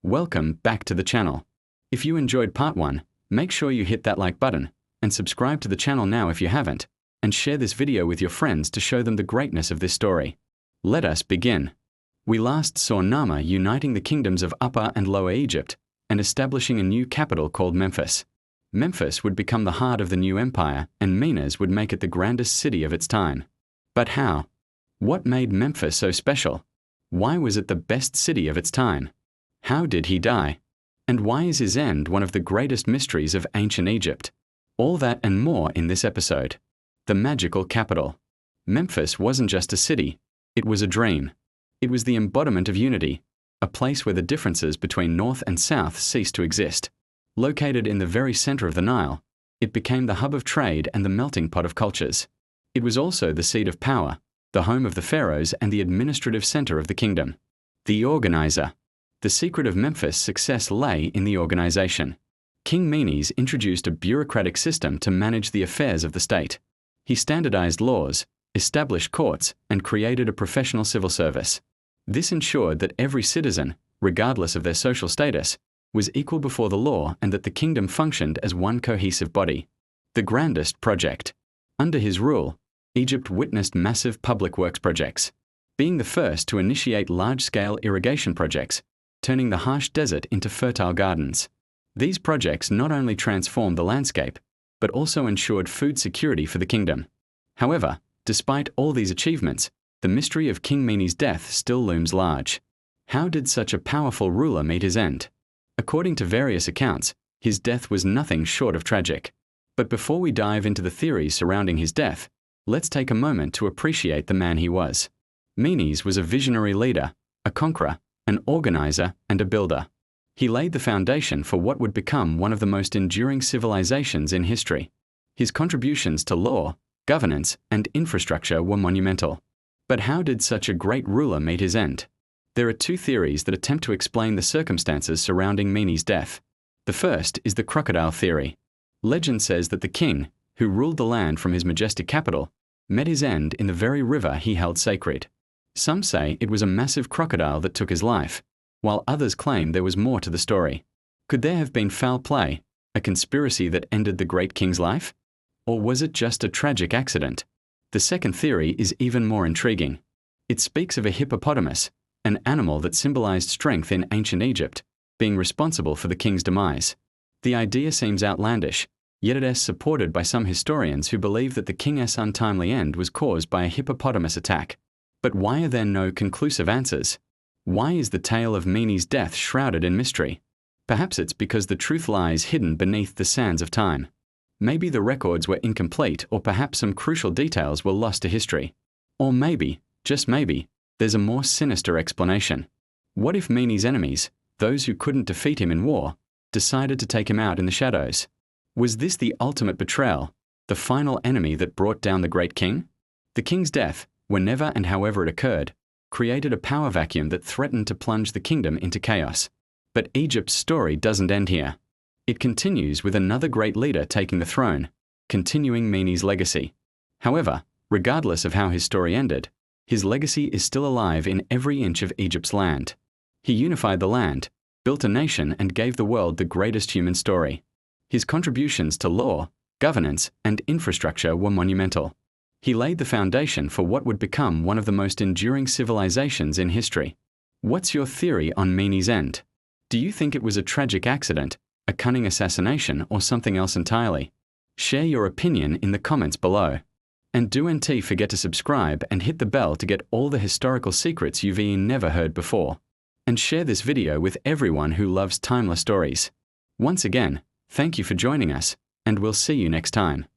Welcome back to the channel. If you enjoyed part 1, make sure you hit that like button and subscribe to the channel now if you haven't, and share this video with your friends to show them the greatness of this story. Let us begin. We last saw Nama uniting the kingdoms of Upper and Lower Egypt and establishing a new capital called Memphis. Memphis would become the heart of the new empire, and Menes would make it the grandest city of its time. But how? What made Memphis so special? Why was it the best city of its time? How did he die? And why is his end one of the greatest mysteries of ancient Egypt? All that and more in this episode. The magical capital. Memphis wasn't just a city, it was a dream. It was the embodiment of unity, a place where the differences between North and South ceased to exist. Located in the very center of the Nile, it became the hub of trade and the melting pot of cultures. It was also the seat of power, the home of the pharaohs and the administrative center of the kingdom. The organizer. The secret of Memphis' success lay in the organization. King Menes introduced a bureaucratic system to manage the affairs of the state. He standardized laws, established courts, and created a professional civil service. This ensured that every citizen, regardless of their social status, was equal before the law and that the kingdom functioned as one cohesive body. The grandest project. Under his rule, Egypt witnessed massive public works projects, being the first to initiate large-scale irrigation projects, turning the harsh desert into fertile gardens. These projects not only transformed the landscape, but also ensured food security for the kingdom. However, despite all these achievements, the mystery of King Menes' death still looms large. How did such a powerful ruler meet his end? According to various accounts, his death was nothing short of tragic. But before we dive into the theories surrounding his death, let's take a moment to appreciate the man he was. Menes was a visionary leader, a conqueror, an organizer, and a builder. He laid the foundation for what would become one of the most enduring civilizations in history. His contributions to law, governance, and infrastructure were monumental. But how did such a great ruler meet his end? There are two theories that attempt to explain the circumstances surrounding Menes' death. The first is the crocodile theory. Legend says that the king, who ruled the land from his majestic capital, met his end in the very river he held sacred. Some say it was a massive crocodile that took his life, while others claim there was more to the story. Could there have been foul play, a conspiracy that ended the great king's life? Or was it just a tragic accident? The second theory is even more intriguing. It speaks of a hippopotamus, an animal that symbolized strength in ancient Egypt, being responsible for the king's demise. The idea seems outlandish, yet it is supported by some historians who believe that the king's untimely end was caused by a hippopotamus attack. But why are there no conclusive answers? Why is the tale of Menes' death shrouded in mystery? Perhaps it's because the truth lies hidden beneath the sands of time. Maybe the records were incomplete, or perhaps some crucial details were lost to history. Or maybe, just maybe, there's a more sinister explanation. What if Menes' enemies, those who couldn't defeat him in war, decided to take him out in the shadows? Was this the ultimate betrayal, the final enemy that brought down the great king? The king's death, whenever and however it occurred, created a power vacuum that threatened to plunge the kingdom into chaos. But Egypt's story doesn't end here. It continues with another great leader taking the throne, continuing Menes' legacy. However, regardless of how his story ended, his legacy is still alive in every inch of Egypt's land. He unified the land, built a nation, and gave the world the greatest human story. His contributions to law, governance, and infrastructure were monumental. He laid the foundation for what would become one of the most enduring civilizations in history. What's your theory on Menes' end? Do you think it was a tragic accident, a cunning assassination, or something else entirely? Share your opinion in the comments below. And don't forget to subscribe and hit the bell to get all the historical secrets you've never heard before. And share this video with everyone who loves timeless stories. Once again, thank you for joining us, and we'll see you next time.